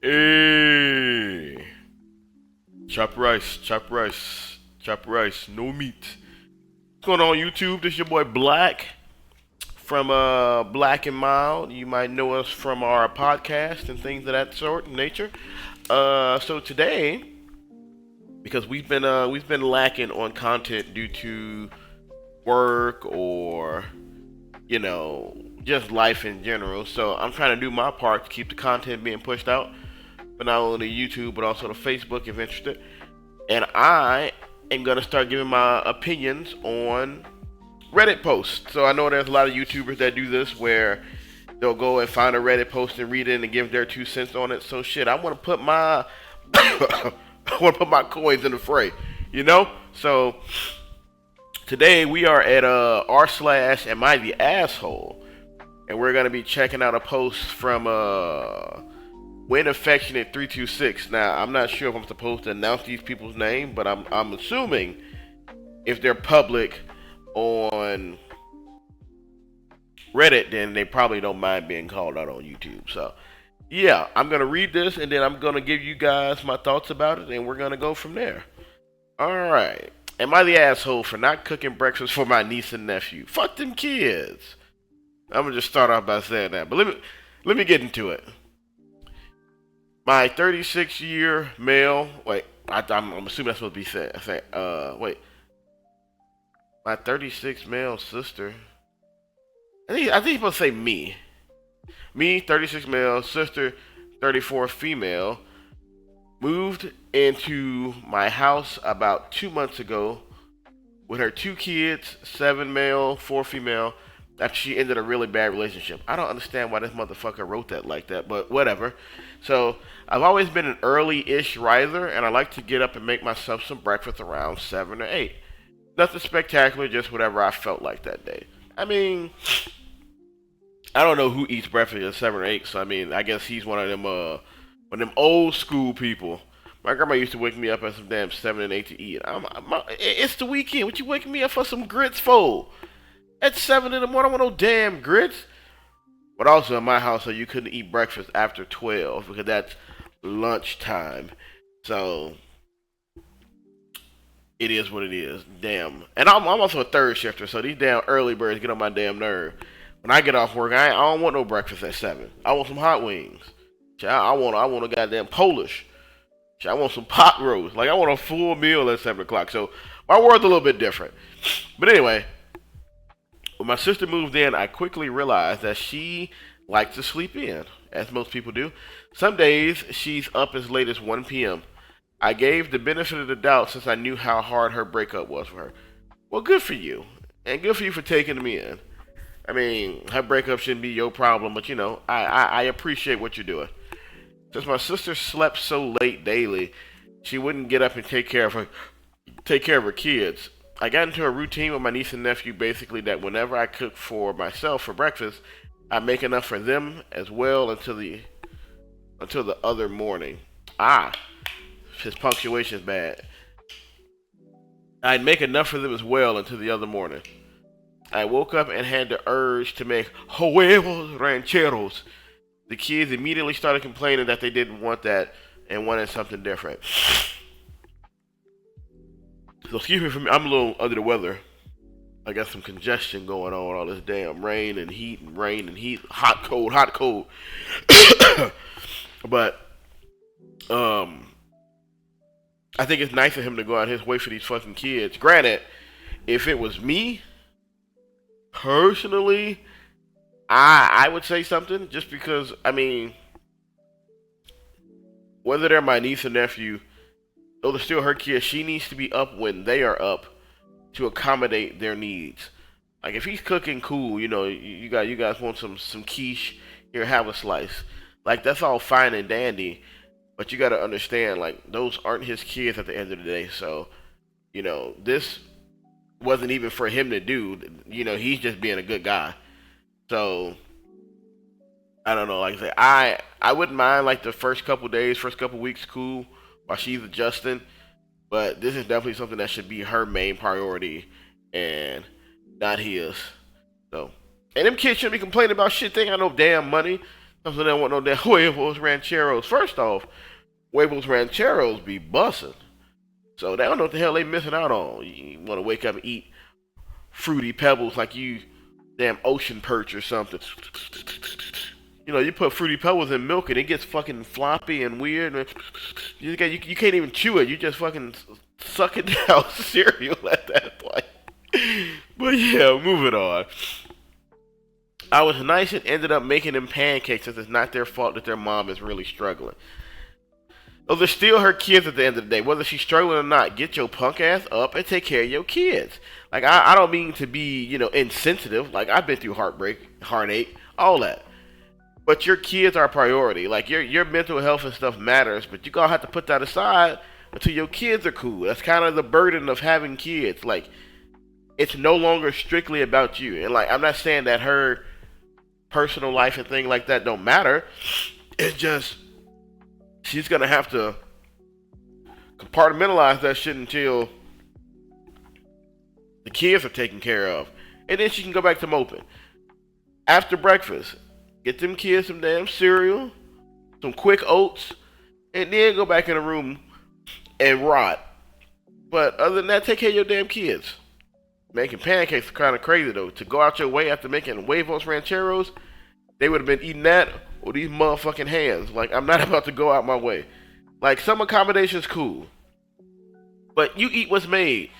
Hey, chop rice, chop rice, chop rice, no meat. What's going on YouTube? This is your boy Black from Black and Mild. You might know us from our podcast and things of that sort and nature. So today, because we've been lacking on content due to work or just life in general. So I'm trying to do my part to keep the content being pushed out, but not only YouTube but also to Facebook if interested. And I am gonna start giving my opinions on Reddit posts. So I know there's a lot of YouTubers that do this where they'll go and find a Reddit post and read it and give their 2 cents on it. So shit, I want to put my I want to put my coins in the fray, you know. So today we are at r slash am I the asshole, and we're gonna be checking out a post from When Affectionate 326. Now I'm not sure if I'm supposed to announce these people's name, but I'm assuming if they're public on Reddit, then they probably don't mind being called out on YouTube. So yeah, I'm gonna read this and then I'm gonna give you guys my thoughts about it, and we're gonna go from there. All right. Am I the asshole for not cooking breakfast for my niece and nephew? Fuck them kids. I'm gonna just start off by saying that, but let me get into it. My 36-year male. Wait, I'm assuming that's supposed to be said. Wait, my 36 male sister. I think you're supposed to say me. Me, 36 male, sister, 34 female, moved into my house about 2 months ago with her two kids, 7 male, 4 female, after she ended a really bad relationship. I don't understand why this motherfucker wrote that like that, but whatever. So, I've always been an early-ish riser, and I like to get up and make myself some breakfast around 7 or 8. Nothing spectacular, just whatever I felt like that day. I mean, I don't know who eats breakfast at 7 or 8, so I mean, I guess he's one of them old school people. My grandma used to wake me up at some damn 7 and 8 to eat. It's the weekend. What you waking me up for some grits for? At 7 in the morning, I want no damn grits. But also in my house, so you couldn't eat breakfast after 12 because that's lunchtime. So it is what it is. Damn. And I'm also a third shifter, so these damn early birds get on my damn nerve. When I get off work, I don't want no breakfast at 7. I want some hot wings. I want a goddamn Polish. I want some pot roast. Like, I want a full meal at 7 o'clock. So my world's a little bit different. But anyway, when my sister moved in, I quickly realized that she likes to sleep in, as most people do. Some days, she's up as late as 1 p.m. I gave the benefit of the doubt since I knew how hard her breakup was for her. Well, good for you. And good for you for taking me in. I mean, her breakup shouldn't be your problem, but I appreciate what you're doing. Since my sister slept so late daily, she wouldn't get up and take care of her kids. I got into a routine with my niece and nephew basically that whenever I cook for myself for breakfast, I make enough for them as well until the other morning. His punctuation is bad. I'd make enough for them as well until the other morning. I woke up and had the urge to make huevos rancheros. The kids immediately started complaining that they didn't want that and wanted something different. So excuse me for me, I'm a little under the weather. I got some congestion going on, all this damn rain and heat, hot, cold, hot, cold. But, I think it's nice of him to go out his way for these fucking kids. Granted, if it was me, personally, I would say something just because, I mean, whether they're my niece or nephew, though they're still her kids, she needs to be up when they are up to accommodate their needs. Like if he's cooking, cool, you guys want some quiche, here, have a slice. Like that's all fine and dandy, but you got to understand, like those aren't his kids at the end of the day. So, this wasn't even for him to do. He's just being a good guy. So I don't know. Like I say, I wouldn't mind like the first couple days, first couple weeks, cool, while she's adjusting. But this is definitely something that should be her main priority and not his. So, and them kids shouldn't be complaining about shit. They ain't got no damn money. So they don't want no damn huevos rancheros. First off, huevos rancheros be busting. So they don't know what the hell they missing out on. You want to wake up and eat fruity pebbles like you damn ocean perch or something. You know, you put fruity pebbles in milk and it gets fucking floppy and weird. You can't even chew it. You just fucking suck it down cereal at that point. But yeah, moving on. I was nice and ended up making them pancakes since it's not their fault that their mom is really struggling. Those are still her kids at the end of the day. Whether she's struggling or not, get your punk ass up and take care of your kids. Like, I don't mean to be, insensitive. Like, I've been through heartbreak, heartache, all that. But your kids are a priority. Like, your mental health and stuff matters, but you're going to have to put that aside until your kids are cool. That's kind of the burden of having kids. Like, it's no longer strictly about you. And, like, I'm not saying that her personal life and things like that don't matter. It's just she's going to have to compartmentalize that shit until the kids are taken care of. And then she can go back to moping. After breakfast, get them kids some damn cereal, some quick oats, and then go back in the room and rot. But other than that, take care of your damn kids. Making pancakes is kind of crazy, though. To go out your way after making huevos rancheros, they would have been eating that with these motherfucking hands. Like, I'm not about to go out my way. Like, some accommodations cool. But you eat what's made.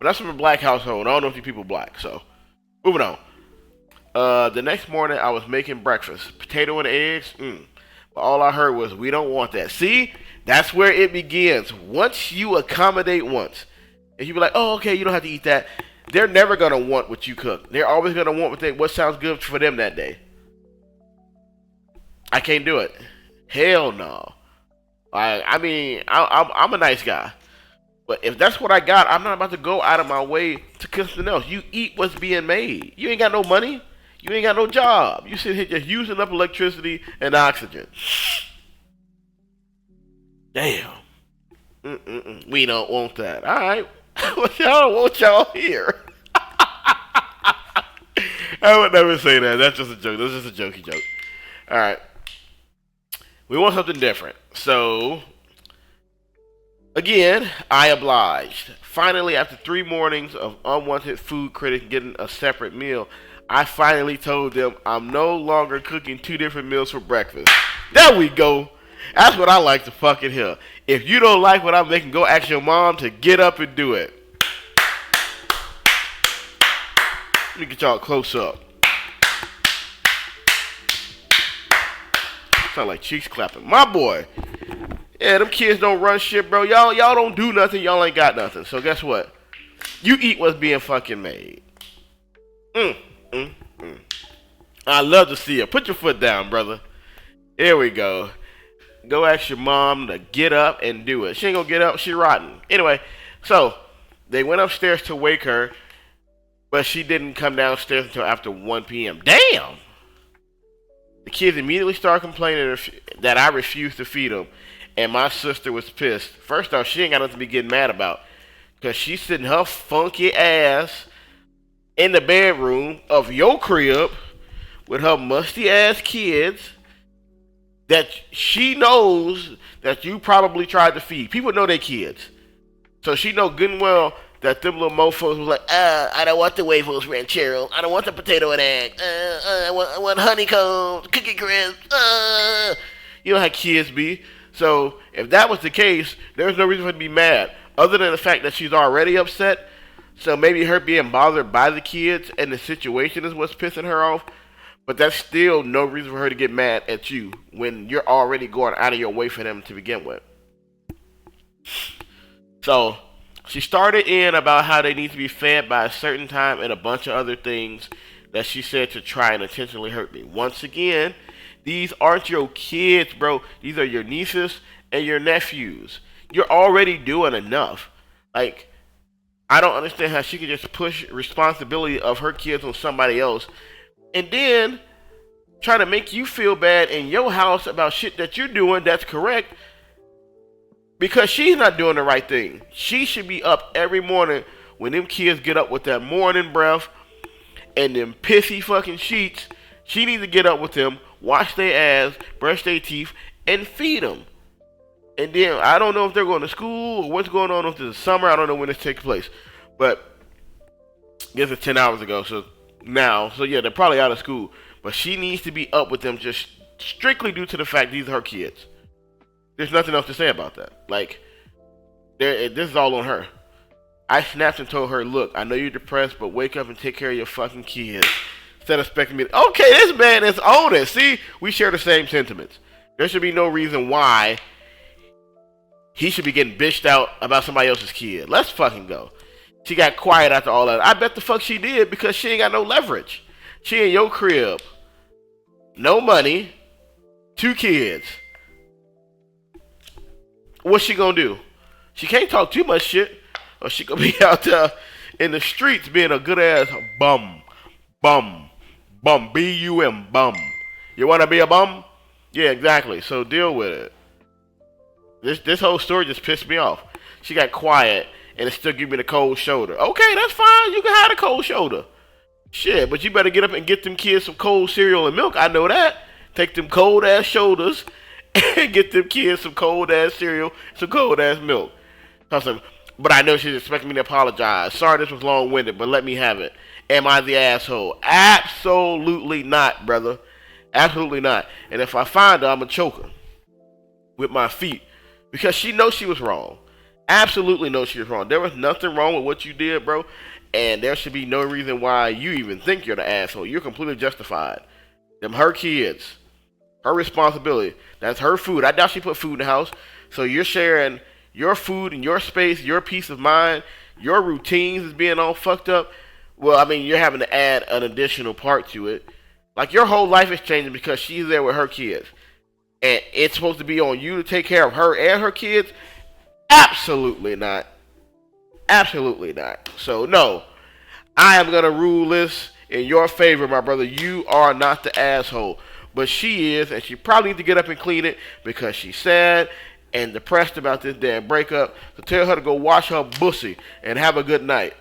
But that's from a black household. I don't know if you people black, so. Moving on. The next morning, I was making breakfast. Potato and eggs, But all I heard was, we don't want that. See? That's where it begins. Once you accommodate once, and you be like, oh, okay, you don't have to eat that. They're never going to want what you cook. They're always going to want what sounds good for them that day. I can't do it. Hell no. I'm a nice guy. But if that's what I got, I'm not about to go out of my way to cook something else. You eat what's being made. You ain't got no money. You ain't got no job. You sit here just using up electricity and oxygen. Damn. We don't want that. All right. Well, y'all don't want y'all here. I would never say that. That's just a joke. That's just a jokey joke. All right. We want something different. So, again, I obliged. Finally, after 3 mornings of unwanted food critics getting a separate meal, I finally told them I'm no longer cooking 2 different meals for breakfast. There we go. That's what I like to fucking hear. If you don't like what I'm making, go ask your mom to get up and do it. Let me get y'all close up. Sound like cheeks clapping. My boy. Yeah, them kids don't run shit, bro. Y'all don't do nothing. Y'all ain't got nothing. So guess what? You eat what's being fucking made. I love to see it. Put your foot down, brother. Here we go. Go ask your mom to get up and do it. She ain't gonna get up. She rotten. Anyway, so they went upstairs to wake her, but she didn't come downstairs until after 1 p.m. Damn! The kids immediately started complaining that I refused to feed them, and my sister was pissed. First off, she ain't got nothing to be getting mad about, because she's sitting her funky ass in the bedroom of your crib with her musty ass kids that she knows that you probably tried to feed. People know their kids. So she know good and well that them little mofos was like, I don't want the huevos ranchero. I don't want the potato and egg. I want honeycomb, cookie crisp. You know how kids be. So if that was the case, there's no reason for her to be mad, other than the fact that she's already upset. So maybe her being bothered by the kids and the situation is what's pissing her off. But that's still no reason for her to get mad at you when you're already going out of your way for them to begin with. So she started in about how they need to be fed by a certain time and a bunch of other things that she said to try and intentionally hurt me. Once again, these aren't your kids, bro. These are your nieces and your nephews. You're already doing enough. Like, I don't understand how she could just push responsibility of her kids on somebody else and then try to make you feel bad in your house about shit that you're doing that's correct because she's not doing the right thing. She should be up every morning when them kids get up with that morning breath and them pissy fucking sheets. She needs to get up with them, wash their ass, brush their teeth, and feed them. And then I don't know if they're going to school or what's going on, if it's summer. I don't know when this takes place. But I guess it's 10 hours ago. So yeah, they're probably out of school. But she needs to be up with them just strictly due to the fact these are her kids. There's nothing else to say about that. Like, this is all on her. I snapped and told her, look, I know you're depressed, but wake up and take care of your fucking kids. Instead of expecting me to, okay, this man is on it. See, we share the same sentiments. There should be no reason why he should be getting bitched out about somebody else's kid. Let's fucking go. She got quiet after all that. I bet the fuck she did because she ain't got no leverage. She in your crib. No money. 2 kids. What's she gonna do? She can't talk too much shit, or she gonna be out there in the streets being a good ass bum. Bum. Bum. B-U-M. Bum. You wanna be a bum? Yeah, exactly. So deal with it. This whole story just pissed me off. She got quiet and it still give me the cold shoulder. Okay, that's fine. You can have a cold shoulder. Shit, but you better get up and get them kids some cold cereal and milk. I know that. Take them cold ass shoulders and get them kids some cold ass cereal, some cold ass milk. But I know she's expecting me to apologize. Sorry this was long winded, but let me have it. Am I the asshole? Absolutely not, brother. Absolutely not. And if I find her, I'm gonna choke her with my feet. Because she knows she was wrong. Absolutely knows she was wrong. There was nothing wrong with what you did, bro. And there should be no reason why you even think you're the asshole. You're completely justified. Them her kids. Her responsibility. That's her food. I doubt she put food in the house. So you're sharing your food and your space, your peace of mind, your routines is being all fucked up. Well, I mean, you're having to add an additional part to it. Like, your whole life is changing because she's there with her kids. And it's supposed to be on you to take care of her and her kids? Absolutely not. Absolutely not. So, no. I am going to rule this in your favor, my brother. You are not the asshole. But she is, and she probably needs to get up and clean it because she's sad and depressed about this damn breakup. So tell her to go wash her pussy and have a good night.